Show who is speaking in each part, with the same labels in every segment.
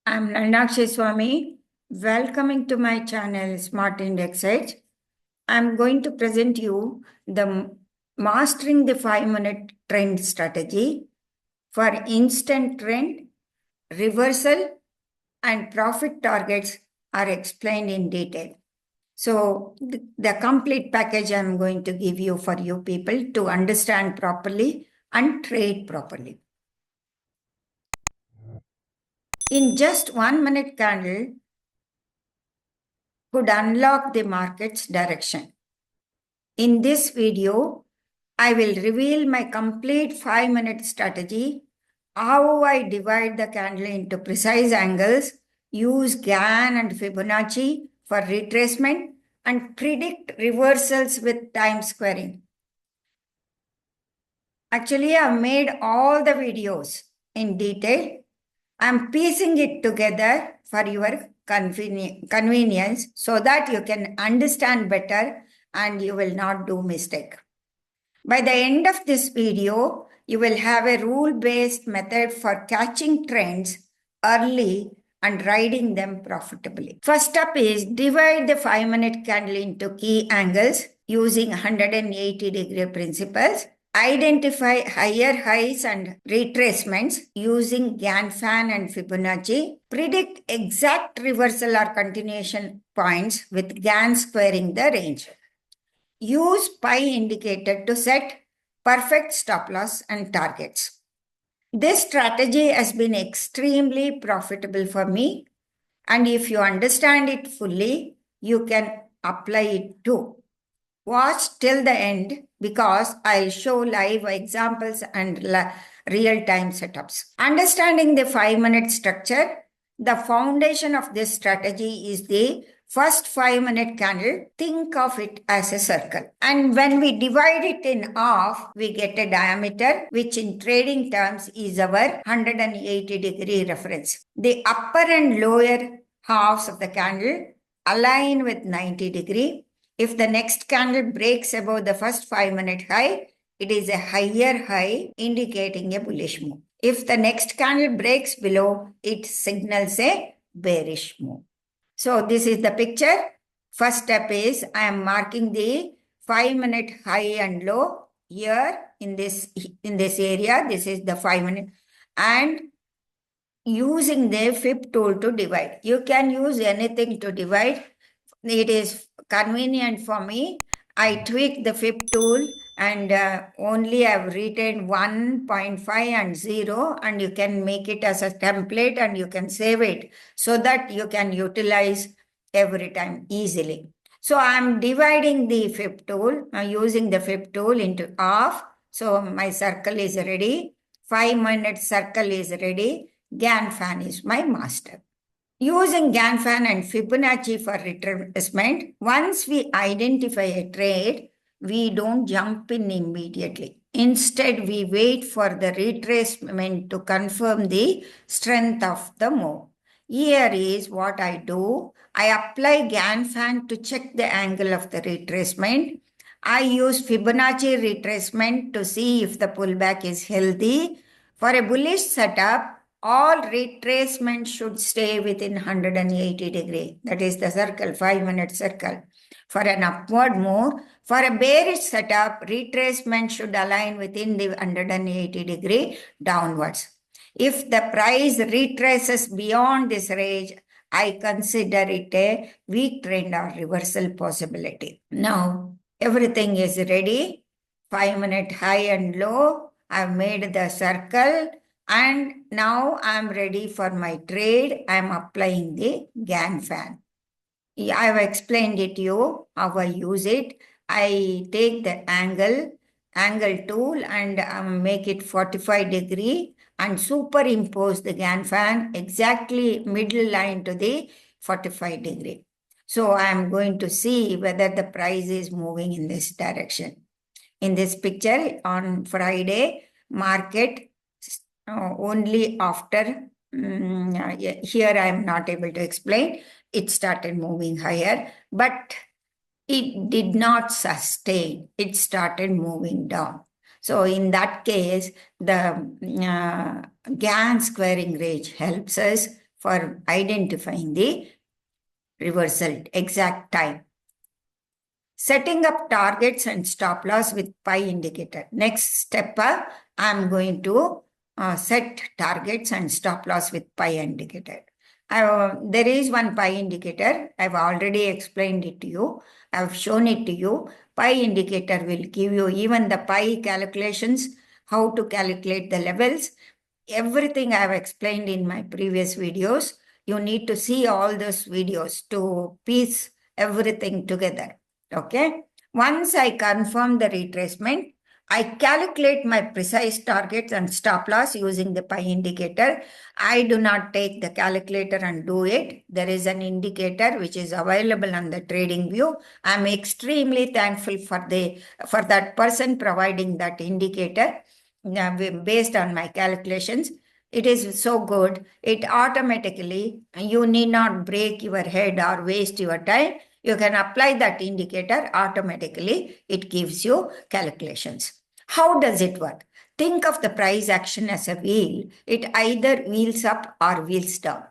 Speaker 1: I'm Nandakshi Swami. Welcoming to my channel Smart Index Edge. I'm going to present you the Mastering the 5-minute trend strategy for instant trend, reversal, and profit targets are explained in detail. So the complete package I'm going to give you for you people to understand properly and trade properly. In just 1 minute candle, could unlock the market's direction. In this video, I will reveal my complete 5-minute strategy, how I divide the candle into precise angles, use Gann and Fibonacci for retracement, and predict reversals with time squaring. Actually, I've made all the videos in detail. I'm piecing it together for your convenience so that you can understand better and you will not do mistake. By the end of this video, you will have a rule-based method for catching trends early and riding them profitably. First up is divide the 5-minute candle into key angles using 180-degree principles. Identify higher highs and retracements using Gann-Fan and Fibonacci. Predict exact reversal or continuation points with Gann squaring the range. Use pi indicator to set perfect stop loss and targets. This strategy has been extremely profitable for me, and if you understand it fully, you can apply it too. Watch till the end because I'll show live examples and real-time setups. Understanding the 5-minute structure, the foundation of this strategy is the first 5-minute candle. Think of it as a circle. And when we divide it in half, we get a diameter, which in trading terms is our 180-degree reference. The upper and lower halves of the candle align with 90-degree. If the next candle breaks above the first 5-minute high, it is a higher high indicating a bullish move. If the next candle breaks below, it signals a bearish move. So this is the picture. First step is I am marking the 5-minute high and low here in this area. This is the 5-minute and using the Fib tool to divide. You can use anything to divide. It is convenient for me. I tweak the Fib tool and only I've retained 1.5 and 0, and you can make it as a template and you can save it so that you can utilize every time easily. So I'm dividing the Fib tool, using the Fib tool into half. So my circle is ready. 5-minute circle is ready. Gann-Fan is my master. Using Gann-Fan and Fibonacci for retracement, once we identify a trade, we don't jump in immediately. Instead, we wait for the retracement to confirm the strength of the move. Here is what I do. I apply Gann-Fan to check the angle of the retracement. I use Fibonacci retracement to see if the pullback is healthy. For a bullish setup, all retracement should stay within 180 degree. That is the circle, 5-minute circle. For an upward move, for a bearish setup, retracement should align within the 180 degree downwards. If the price retraces beyond this range, I consider it a weak trend or reversal possibility. Now, everything is ready. 5-minute high and low. I've made the circle. And now I'm ready for my trade. I'm applying the Gann-Fan. I've explained it to you how I use it. I take the angle tool and make it 45 degree and superimpose the Gann-Fan exactly middle line to the 45 degree. So I'm going to see whether the price is moving in this direction. In this picture on Friday, market only after, here I am not able to explain, it started moving higher, but it did not sustain. It started moving down. So in that case, the Gann squaring range helps us for identifying the reversal exact time. Setting up targets and stop loss with pi indicator. Next step, I'm going to set targets and stop loss with pi indicator. There is one pi indicator. I've already explained it to you. I've shown it to you. Pi indicator will give you even the pi calculations, how to calculate the levels. Everything I've explained in my previous videos. You need to see all those videos to piece everything together. Okay. Once I confirm the retracement, I calculate my precise targets and stop loss using the pi indicator. I do not take the calculator and do it. There is an indicator which is available on the TradingView. I'm extremely thankful for that person providing that indicator based on my calculations. It is so good. It automatically, you need not break your head or waste your time. You can apply that indicator automatically. It gives you calculations. How does it work? Think of the price action as a wheel. It either wheels up or wheels down.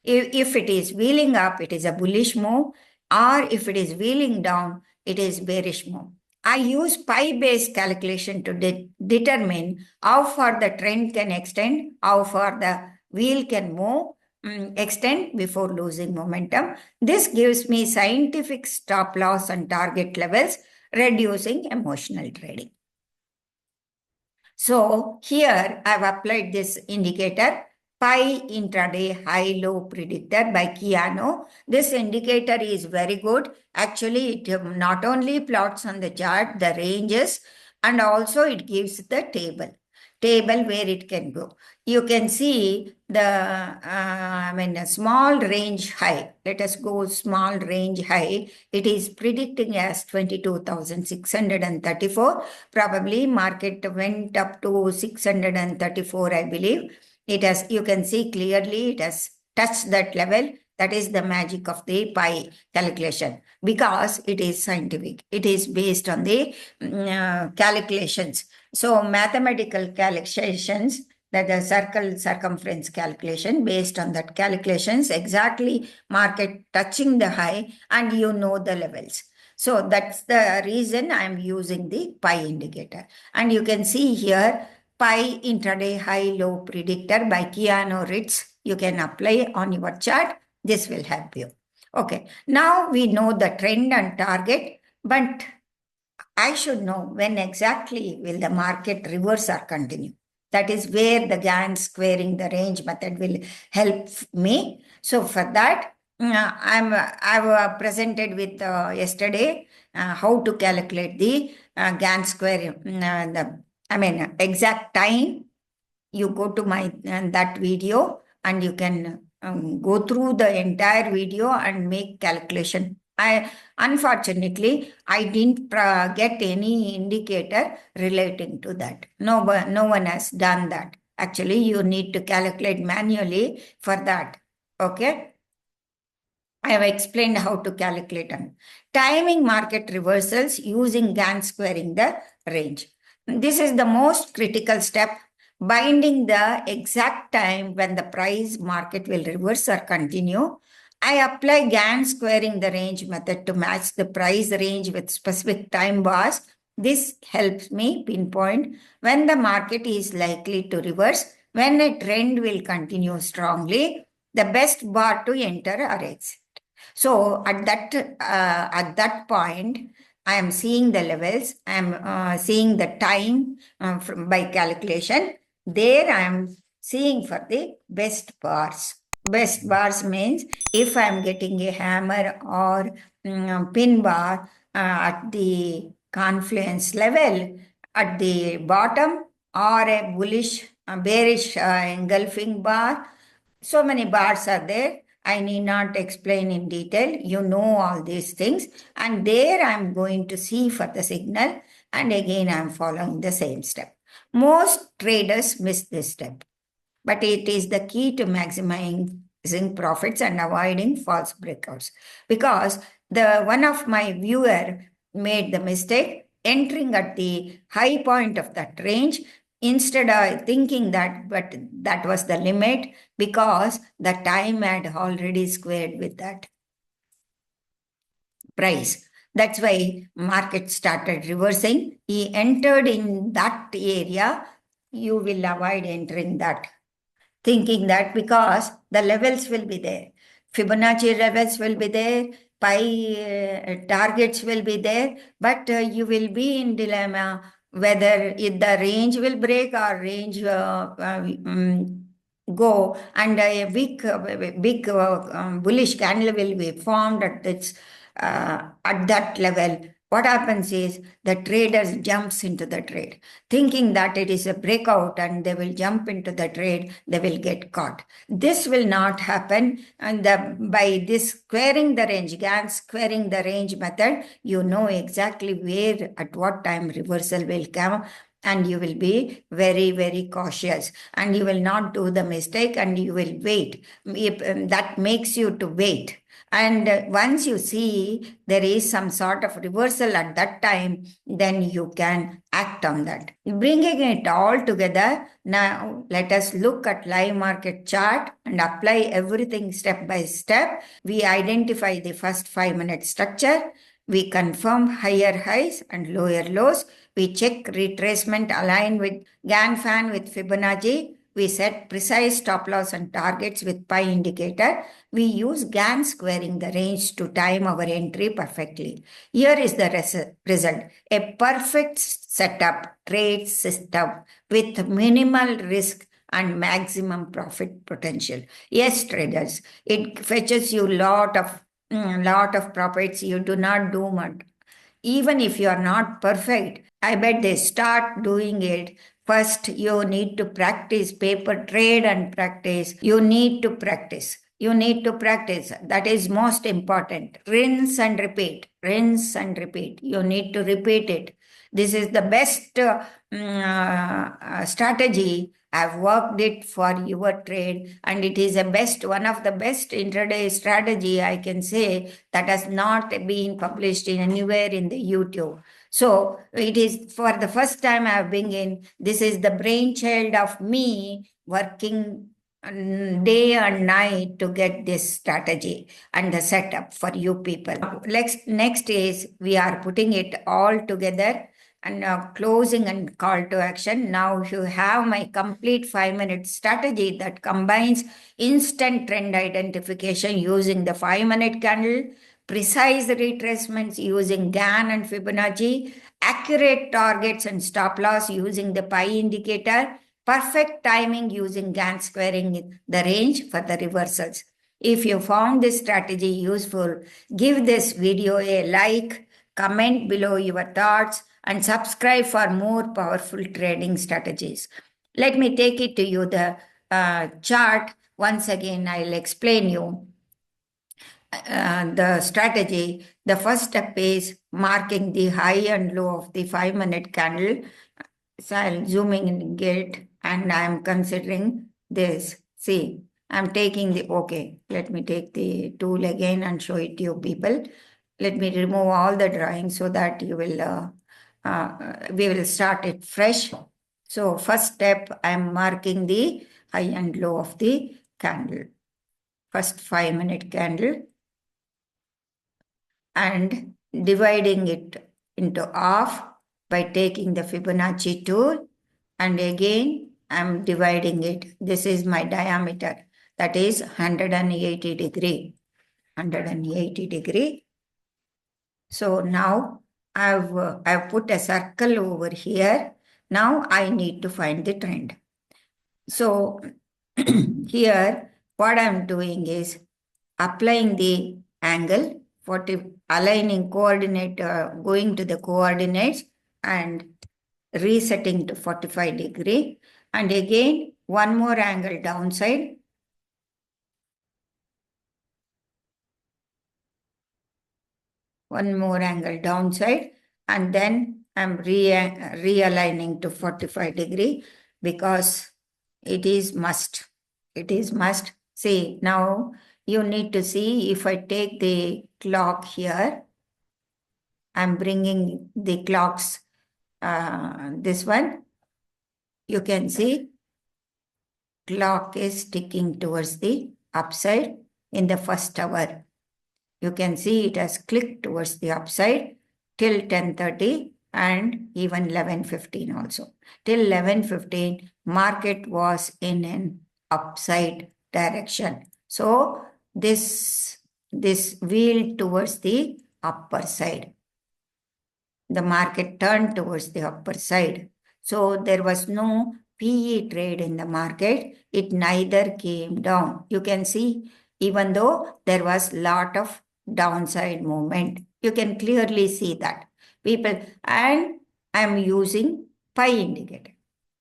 Speaker 1: If it is wheeling up, it is a bullish move, or if it is wheeling down, it is bearish move. I use pi-based calculation to determine how far the trend can extend, how far the wheel can move, extend before losing momentum. This gives me scientific stop loss and target levels, reducing emotional trading. So here I've applied this indicator, pi intraday high-low predictor by Keanu. This indicator is very good. Actually, it not only plots on the chart the ranges, and also it gives the table where it can go. You can see a small range high. Let us go small range high. It is predicting as 22,634. Probably market went up to 634, I believe. You can see clearly it has touched that level. That is the magic of the pi calculation, because it is scientific. It is based on the calculations. So mathematical calculations, that the circle circumference calculation, based on that calculations, exactly market touching the high, and you know the levels. So that's the reason I'm using the pi indicator. And you can see here, pi intraday high-low predictor by Keanu Ritz. You can apply on your chart. This will help you. Okay, now we know the trend and target, but I should know when exactly will the market reverse or continue. That is where the Gantt squaring the range method will help me. So for that, I've presented with yesterday how to calculate the Gantt square, exact time. You go to my that video and you can go through the entire video and make calculation. Unfortunately, I didn't get any indicator relating to that. No one has done that. Actually, you need to calculate manually for that. Okay. I have explained how to calculate them. Timing market reversals using Gantt squaring the range. This is the most critical step, binding the exact time when the price market will reverse or continue. I apply Gantt squaring the range method to match the price range with specific time bars. This helps me pinpoint when the market is likely to reverse, when a trend will continue strongly, the best bar to enter or exit. So at that point, I am seeing the levels. I am seeing the time by calculation. There I am seeing for the best bars. Best bars means if I am getting a hammer or pin bar at the confluence level at the bottom, or a bullish, bearish engulfing bar. So many bars are there. I need not explain in detail. You know all these things. And there I'm going to see for the signal. And again, I'm following the same step. Most traders miss this step, but it is the key to maximizing profits and avoiding false breakouts. Because one of my viewer made the mistake entering at the high point of that range, instead of thinking that, but that was the limit because the time had already squared with that price. That's why market started reversing. He entered in that area. You will avoid entering that, thinking that because the levels will be there. Fibonacci levels will be there, targets will be there, but you will be in dilemma whether if the range will break or range go, and a big bullish candle will be formed at that level. What happens is the traders jumps into the trade, thinking that it is a breakout and they will jump into the trade, they will get caught. This will not happen. And by this squaring the range, Gantt squaring the range method, you know exactly where, at what time reversal will come. And you will be very, very cautious, and you will not do the mistake, and you will wait. That makes you to wait. And once you see there is some sort of reversal at that time, then you can act on that. Bringing it all together, now let us look at live market chart and apply everything step by step. We identify the first 5-minute structure. We confirm higher highs and lower lows. We check retracement align with Gann fan with Fibonacci. We set precise stop loss and targets with pi indicator. We use Gann squaring the range to time our entry perfectly. Here is the result. A perfect setup trade system with minimal risk and maximum profit potential. Yes, traders, it fetches you lot of profits. You do not do much. Even if you are not perfect, I bet they start doing it. First, you need to practice paper trade and practice. You need to practice. You need to practice. That is most important. Rinse and repeat. Rinse and repeat. You need to repeat it. This is the best strategy. I've worked it for your trade, and it is one of the best intraday strategy I can say that has not been published in anywhere in the YouTube. So it is for the first time I've been in. This is the brainchild of me working day and night to get this strategy and the setup for you people. Next is we are putting it all together. And now closing and call to action. Now you have my complete 5-minute strategy that combines instant trend identification using the 5-minute candle, precise retracements using Gann and Fibonacci, accurate targets and stop loss using the pi indicator, perfect timing using Gann squaring the range for the reversals. If you found this strategy useful, give this video a like, comment below your thoughts, and subscribe for more powerful trading strategies. Let me take it to you the chart. Once again, I'll explain you the strategy. The first step is marking the high and low of the 5-minute candle. So I'll zooming in it, and I'm considering this. See, I'm taking let me take the tool again and show it to you people. Let me remove all the drawings so that you will we will start it fresh. So first step, I'm marking the high and low of the candle. First 5-minute candle, and dividing it into half by taking the Fibonacci tool, and again I'm dividing it. This is my diameter, that is 180 degree. 180 degree. So now I've put a circle over here. Now I need to find the trend. So here what I'm doing is applying the angle, aligning coordinate, going to the coordinates and resetting to 45 degree. And again, one more angle downside. One more angle downside, and then I'm realigning to 45 degree because it is must. It is must. See, now you need to see if I take the clock here, I'm bringing the clocks, this one. you can see clock is ticking towards the upside in the first hour. You can see it has clicked towards the upside till 10:30 and even 11:15 also. Till 11:15, market was in an upside direction. So this wheel towards the upper side. The market turned towards the upper side. So there was no PE trade in the market. It neither came down. You can see, even though there was lot of downside movement, you can clearly see that. People, and I'm using pi indicator.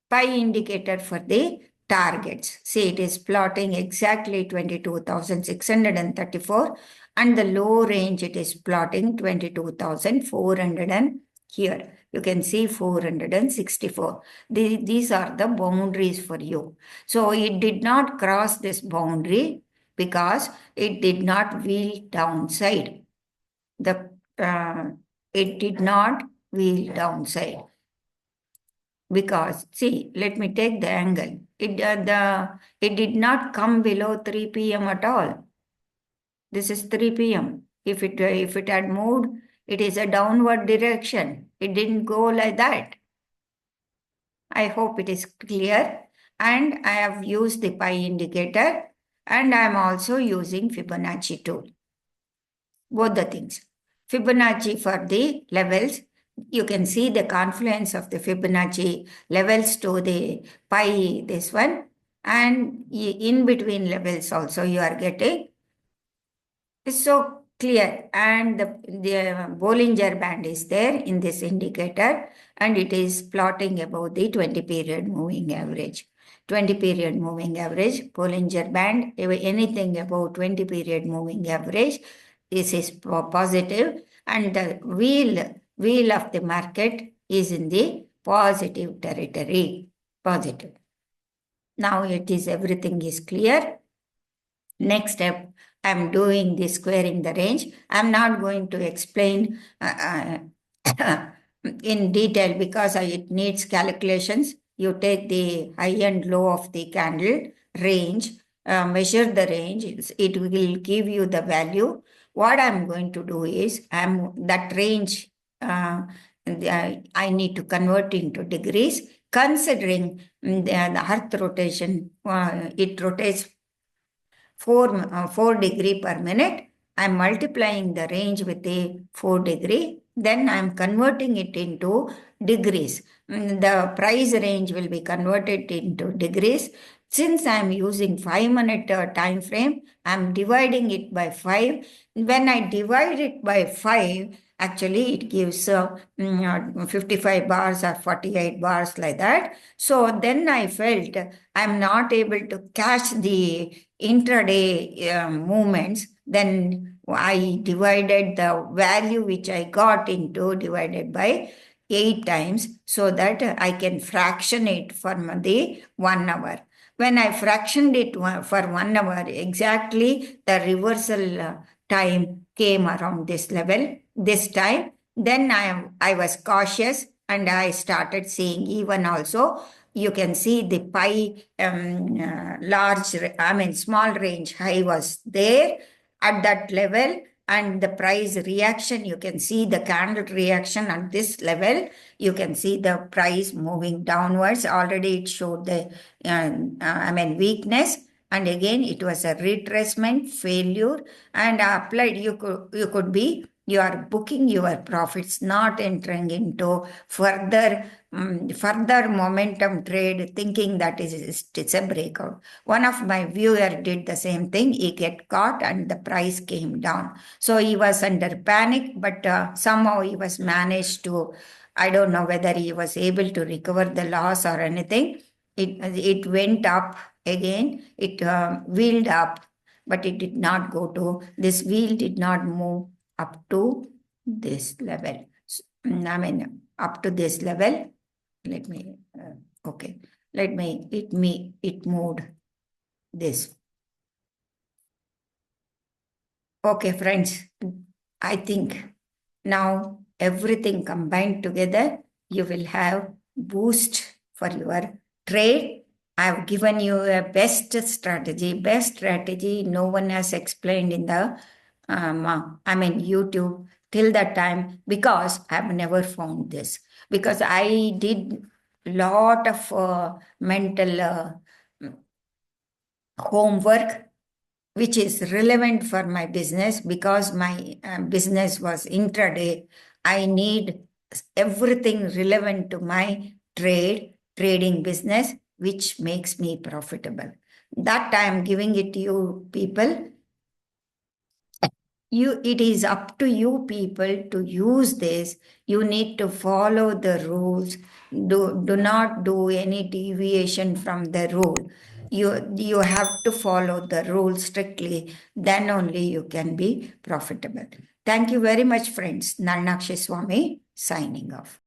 Speaker 1: Pi indicator for the targets. See, it is plotting exactly 22,634, and the low range it is plotting 22,400, and here you can see 464. These are the boundaries for you. So it did not cross this boundary because it did not wheel downside. It did not wheel downside. Because, see, let me take the angle. It did not come below 3 p.m. at all. This is 3 p.m. If it had moved, it is a downward direction. It didn't go like that. I hope it is clear. And I have used the pi indicator, and I am also using Fibonacci tool. Both the things. Fibonacci for the levels. You can see the confluence of the Fibonacci levels to the pi, this one, and in between levels also you are getting. It's so clear, and the Bollinger Band is there in this indicator, and it is plotting above the 20 period moving average. 20 period moving average, Bollinger Band, anything above 20 period moving average, this is positive, and the wheel of the market is in the positive territory. Positive. Now everything is clear. Next step, I'm doing the squaring the range. I'm not going to explain in detail because it needs calculations. You take the high and low of the candle range, measure the range. It will give you the value. What I'm going to do is, that range, I need to convert into degrees, considering the Earth rotation. It rotates 4 degree per minute. I'm multiplying the range with a 4 degree. Then I'm converting it into degrees. The price range will be converted into degrees. Since I'm using 5-minute time frame, I'm dividing it by 5. When I divide it by 5, actually it gives 55 bars or 48 bars like that. So then I felt I'm not able to catch the intraday movements. Then I divided the value which I got into divided by 8 times so that I can fraction it for the 1 hour. When I fractioned it for 1 hour, exactly the reversal time came around this level, this time. Then I was cautious and I started seeing even also, you can see the pi small range high was there at that level, and the price reaction, you can see the candle reaction at this level. You can see the price moving downwards. Already it showed the weakness, and again it was a retracement failure, and applied you are booking your profits, not entering into further momentum trade, thinking that it's a breakout. One of my viewer did the same thing. He get caught and the price came down. So he was under panic, but somehow he was managed to, I don't know whether he was able to recover the loss or anything. It went up again. It wheeled up, but it did not go to, this wheel did not move up to this level. Up to this level. It moved this. Okay, friends, I think now everything combined together, you will have boost for your trade. I've given you a best strategy no one has explained in the YouTube till that time, because I've never found this. Because I did lot of mental homework which is relevant for my business, because my business was intraday. I need everything relevant to my trading business, which makes me profitable. That I am giving it to you people. It is up to you people to use this. You need to follow the rules. Do not do any deviation from the rule. You have to follow the rules strictly, then only you can be profitable. Thank you very much, friends. Nalnakshi Swami signing off.